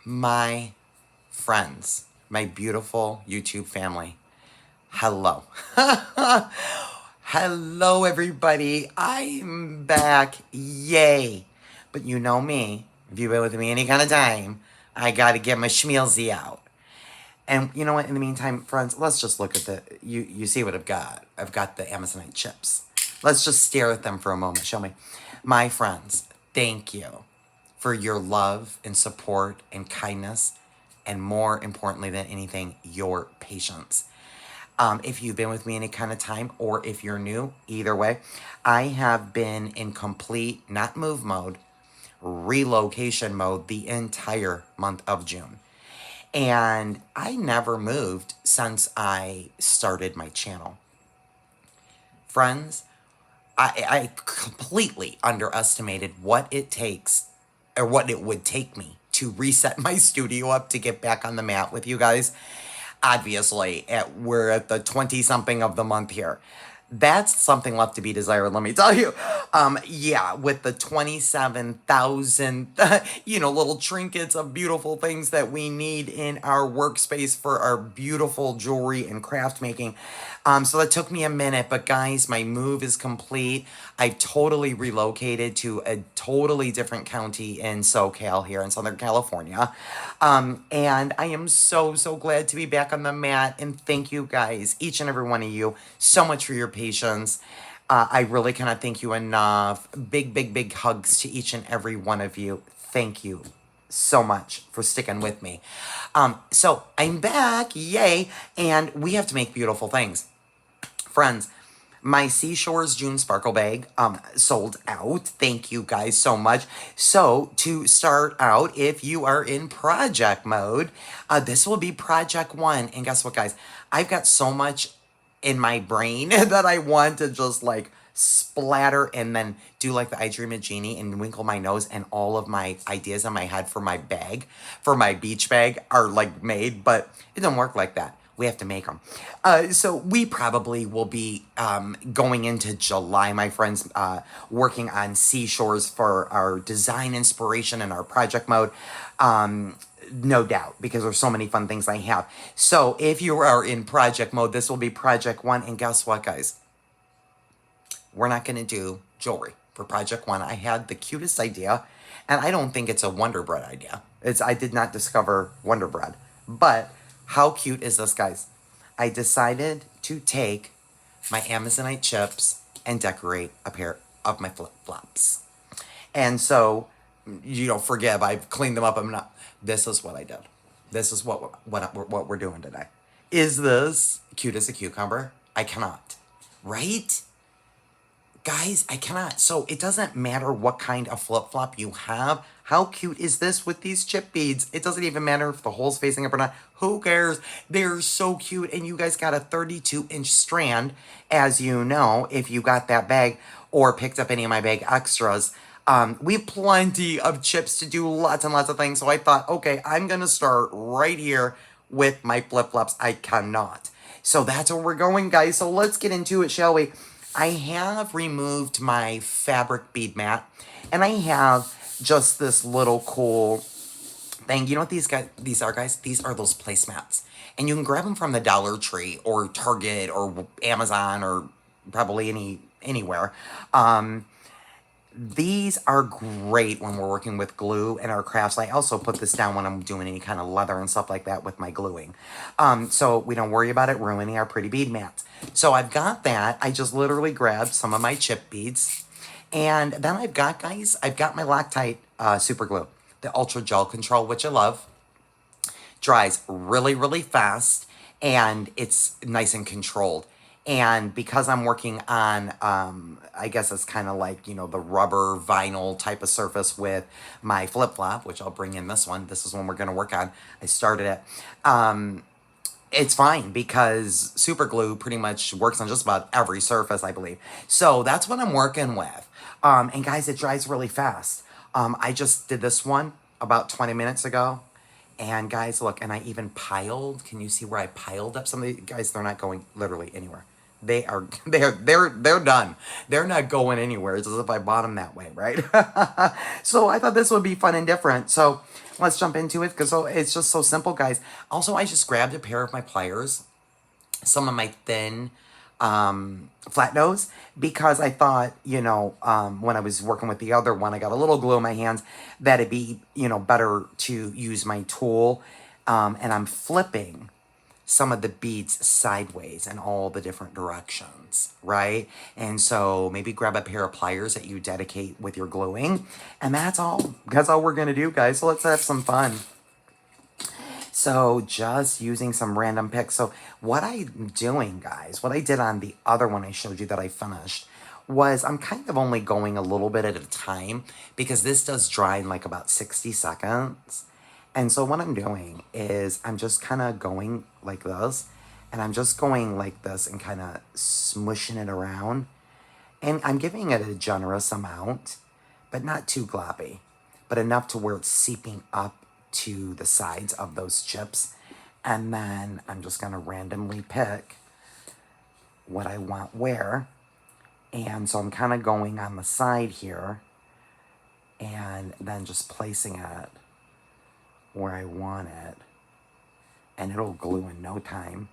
My friends, my beautiful YouTube family, hello. Hello, everybody. I'm back. Yay. But you know me. If you've been with me any kind of time, I got to get my schmealsy out. And you know what? In the meantime, friends, let's just look at you see what I've got. I've got the Amazonite chips. Let's just stare at them for a moment. Show me. My friends, thank you for your love and support and kindness, and more importantly than anything, your patience. If you've been with me any kind of time or if you're new, either way, I have been in complete, not move mode, relocation mode the entire month of June. And I never moved since I started my channel. Friends, I completely underestimated what it takes or what it would take me to reset my studio up to get back on the mat with you guys. Obviously, we're at the 20 something of the month here. That's something left to be desired, let me tell you. Yeah, with the 27,000, little trinkets of beautiful things that we need in our workspace for our beautiful jewelry and craft making. So that took me a minute, but guys, my move is complete. I've totally relocated to a totally different county in SoCal here in Southern California. And I am so, so glad to be back on the mat. And thank you guys, each and every one of you, so much for your patience. I really cannot thank you enough. Big, big, big hugs to each and every one of you. Thank you so much for sticking with me. So I'm back, yay, and we have to make beautiful things. Friends, my Seashores June Sparkle bag sold out. Thank you guys so much. So to start out, if you are in project mode, this will be project one. And guess what, guys? I've got so much in my brain that I want to just like splatter and then do like the I Dream of Jeannie and winkle my nose, and all of my ideas in my head for my bag, for my beach bag, are like made, but it doesn't work like that. We have to make them. So we probably will be going into July, my friends, working on seashores for our design inspiration and our project mode. No doubt, because there's so many fun things I have. So if you are in project mode, this will be project one. And guess what, guys? We're not going to do jewelry for project one. I had the cutest idea, and I don't think it's a Wonder Bread idea. I did not discover Wonder Bread. But how cute is this, guys? I decided to take my Amazonite chips and decorate a pair of my flip-flops. And so, forgive, I've cleaned them up. This is what I did. This is what we're doing today. Is this cute as a cucumber? I cannot. Right? Guys, I cannot. So it doesn't matter what kind of flip-flop you have. How cute is this with these chip beads? It doesn't even matter if the hole's facing up or not. Who cares? They're so cute. And you guys got a 32-inch strand, as you know, if you got that bag or picked up any of my bag extras. We have plenty of chips to do lots and lots of things. So I thought, okay, I'm going to start right here with my flip-flops. I cannot. So that's where we're going, guys. So let's get into it, shall we? I have removed my fabric bead mat, and I have just this little cool thing. You know what these are, guys? These are those placemats. And you can grab them from the Dollar Tree or Target or Amazon or probably anywhere. These are great when we're working with glue and our crafts. I also put this down when I'm doing any kind of leather and stuff like that with my gluing. So we don't worry about it ruining our pretty bead mats. So I've got that. I just literally grabbed some of my chip beads. And then I've got my Loctite super glue, the Ultra Gel Control, which I love. Dries really, really fast, and it's nice and controlled. And because I'm working on, I guess it's kind of like, the rubber vinyl type of surface with my flip-flop, which I'll bring in this one. This is one we're going to work on. I started it. It's fine because super glue pretty much works on just about every surface, I believe. So that's what I'm working with. And guys, it dries really fast. I just did this one about 20 minutes ago. And guys, look, and I even piled. Can you see where I piled up some of these? Guys, they're not going literally anywhere. They're done. They're not going anywhere. It's as if I bought them that way, right? So I thought this would be fun and different. So let's jump into it because it's just so simple, guys. Also, I just grabbed a pair of my pliers, some of my thin flat nose, because I thought, when I was working with the other one, I got a little glue in my hands, that it'd be, better to use my tool. And I'm flipping some of the beads sideways in all the different directions, right? And so maybe grab a pair of pliers that you dedicate with your gluing. And that's all. That's all we're going to do, guys. So let's have some fun. So just using some random picks. So what I'm doing, guys, what I did on the other one I showed you that I finished was I'm kind of only going a little bit at a time because this does dry in like about 60 seconds. And so what I'm doing is I'm just kind of going like this, and I'm just going like this and kind of smushing it around. And I'm giving it a generous amount, but not too gloppy, but enough to where it's seeping up to the sides of those chips. And then I'm just going to randomly pick what I want where. And so I'm kind of going on the side here and then just placing it where I want it. And it'll glue in no time.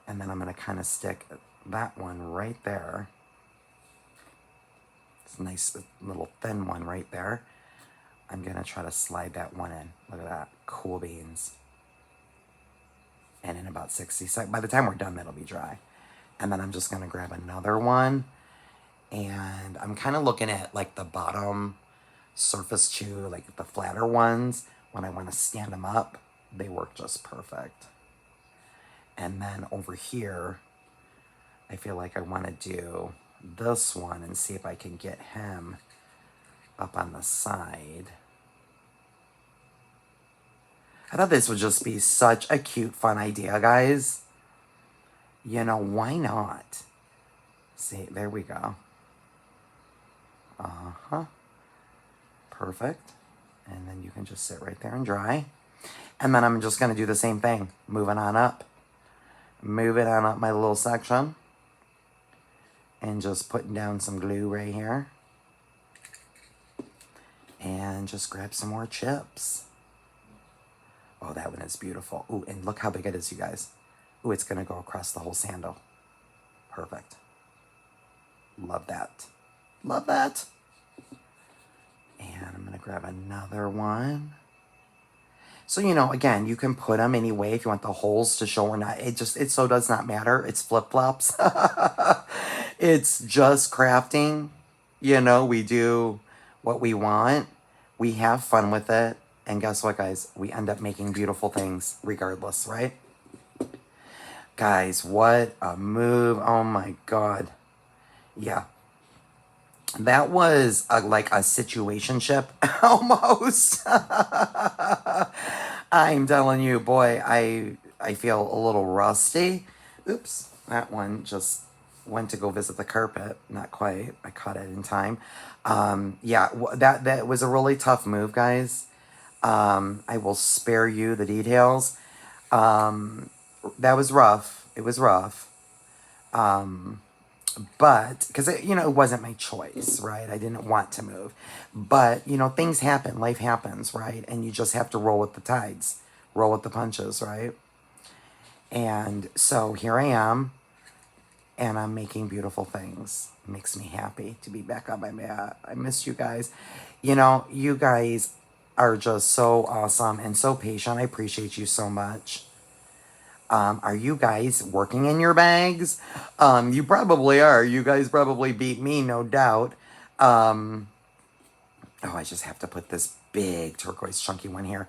And then I'm going to kind of stick that one right there. It's a nice little thin one right there. I'm going to try to slide that one in. Look at that. Cool beans. And in about 60 seconds, by the time we're done, that'll be dry. And then I'm just going to grab another one. And I'm kind of looking at like the bottom surface too, like the flatter ones. When I want to stand them up, they work just perfect. And then over here, I feel like I want to do this one and see if I can get him up on the side. I thought this would just be such a cute, fun idea, guys. Why not? See, there we go. Uh-huh. Perfect. And then you can just sit right there and dry. And then I'm just going to do the same thing. Moving on up. Moving on up my little section. And just putting down some glue right here. And just grab some more chips. Oh, that one is beautiful. Ooh, and look how big it is, you guys. Ooh, it's going to go across the whole sandal. Perfect. Love that. Love that. And I'm going to grab another one. So, again, you can put them any way if you want the holes to show or not. It so does not matter. It's flip-flops. It's just crafting. We do what we want. We have fun with it. And guess what, guys? We end up making beautiful things regardless, right? Guys, what a move. Oh, my God. Yeah. That was like a situationship almost. I'm telling you, boy, I feel a little rusty. Oops, that one just went to go visit the carpet. Not quite. I caught it in time. Yeah, that was a really tough move, guys. I will spare you the details. That was rough. It was rough. But, because, it wasn't my choice, right? I didn't want to move. But, things happen. Life happens, right? And you just have to roll with the tides. Roll with the punches, right? And so here I am. And I'm making beautiful things. It makes me happy to be back on my mat. I miss you guys. You guys are just so awesome and so patient. I appreciate you so much. Are you guys working in your bags? You probably are. You guys probably beat me, no doubt. Oh, I just have to put this big turquoise chunky one here.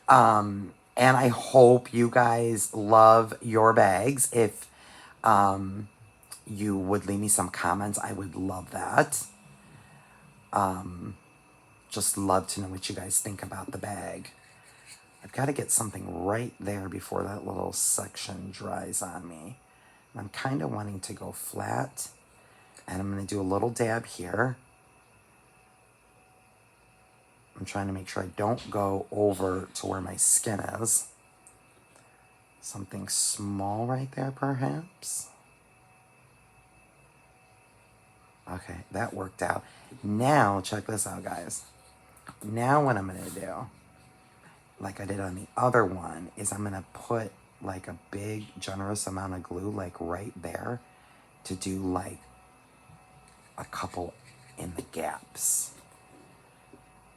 And I hope you guys love your bags. If you would leave me some comments, I would love that. Just love to know what you guys think about the bag. I've got to get something right there before that little section dries on me. I'm kind of wanting to go flat. And I'm going to do a little dab here. I'm trying to make sure I don't go over to where my skin is. Something small right there, perhaps. Okay, that worked out. Now, check this out, guys. Now what I'm going to do like I did on the other one, is I'm gonna put like a big generous amount of glue like right there to do like a couple in the gaps.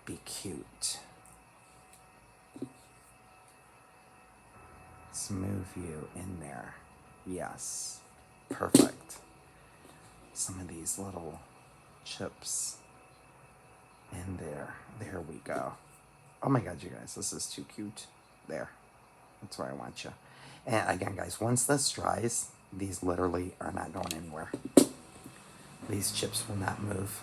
Be cute. Smooth you in there. Yes. Perfect. Some of these little chips in there. There we go. Oh my God, you guys, this is too cute. There. That's where I want you. And again, guys, once this dries, these literally are not going anywhere. These chips will not move.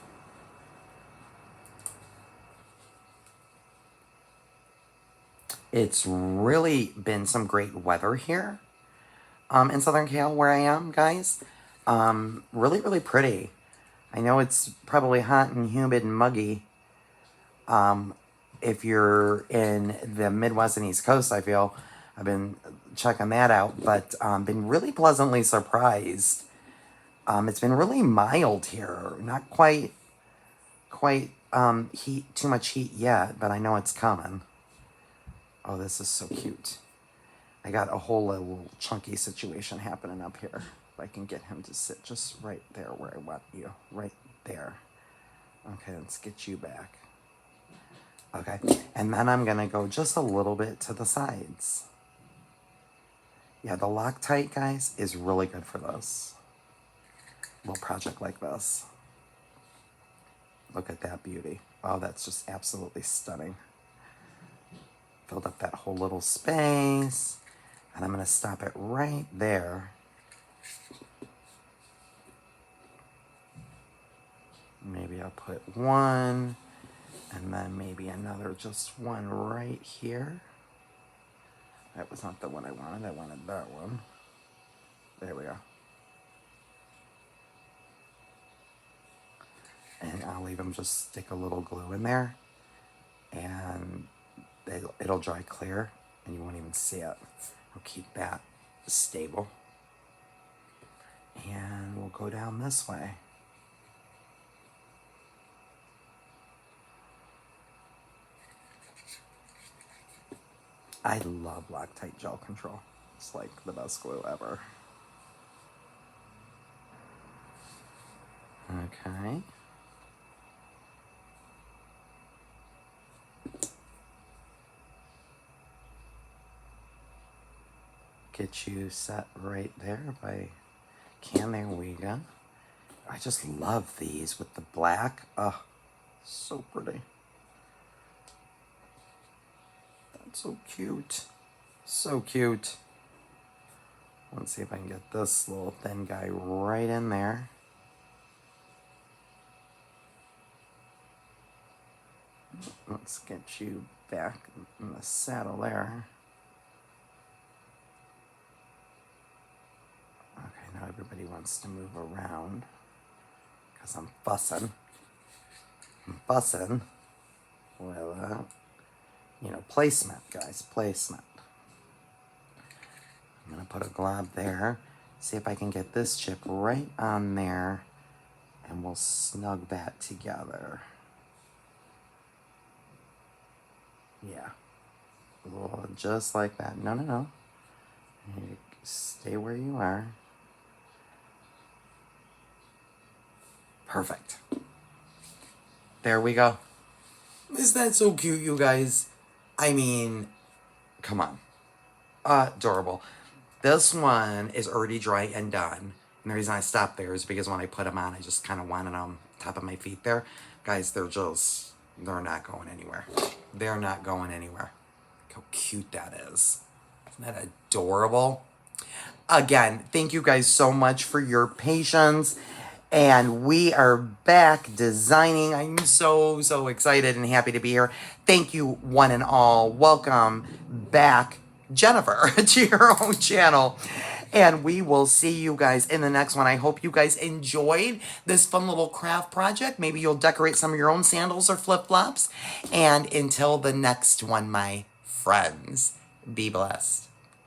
It's really been some great weather here in Southern Cal where I am, guys. Really, really pretty. I know it's probably hot and humid and muggy. If you're in the Midwest and East Coast, I feel I've been checking that out, but been really pleasantly surprised. It's been really mild here, not quite heat, too much heat yet, but I know it's coming. Oh, this is so cute. I got a whole little chunky situation happening up here. If I can get him to sit just right there where I want you, right there. Okay, let's get you back. Okay, and then I'm gonna go just a little bit to the sides. Yeah, the Loctite, guys, is really good for this little project like this. Look at that beauty. Oh, that's just absolutely stunning. Filled up that whole little space. And I'm gonna stop it right there. Maybe I'll put one, and then maybe another, just one right here. That was not the one I wanted. I wanted that one. There we go. And I'll leave them, just stick a little glue in there, and it'll dry clear, and you won't even see it. I'll keep that stable. And we'll go down this way. I love Loctite gel control. It's like the best glue ever. Okay. Get you set right there if I can. There we go. I just love these with the black. Oh, so pretty. That's so cute. So cute. Let's see if I can get this little thin guy right in there. Let's get you back in the saddle there. Okay, now everybody wants to move around because I'm fussing. I'm fussing with, placement, guys, placement. I'm gonna put a glob there. See if I can get this chip right on there, and we'll snug that together. Yeah, just like that. No. You stay where you are. Perfect. There we go. Is that so cute, you guys? I mean, come on. Adorable. This one is already dry and done. And the reason I stopped there is because when I put them on, I just kind of wanted them top of my feet there. Guys, they're not going anywhere. They're not going anywhere. Look how cute that is. Isn't that adorable? Again, thank you guys so much for your patience. And we are back designing. I'm so excited and happy to be here. Thank you, one and all. Welcome back, Jennifer, to your own channel. And we will see you guys in the next one. I hope you guys enjoyed this fun little craft project. Maybe you'll decorate some of your own sandals or flip-flops. And until the next one, my friends, be blessed.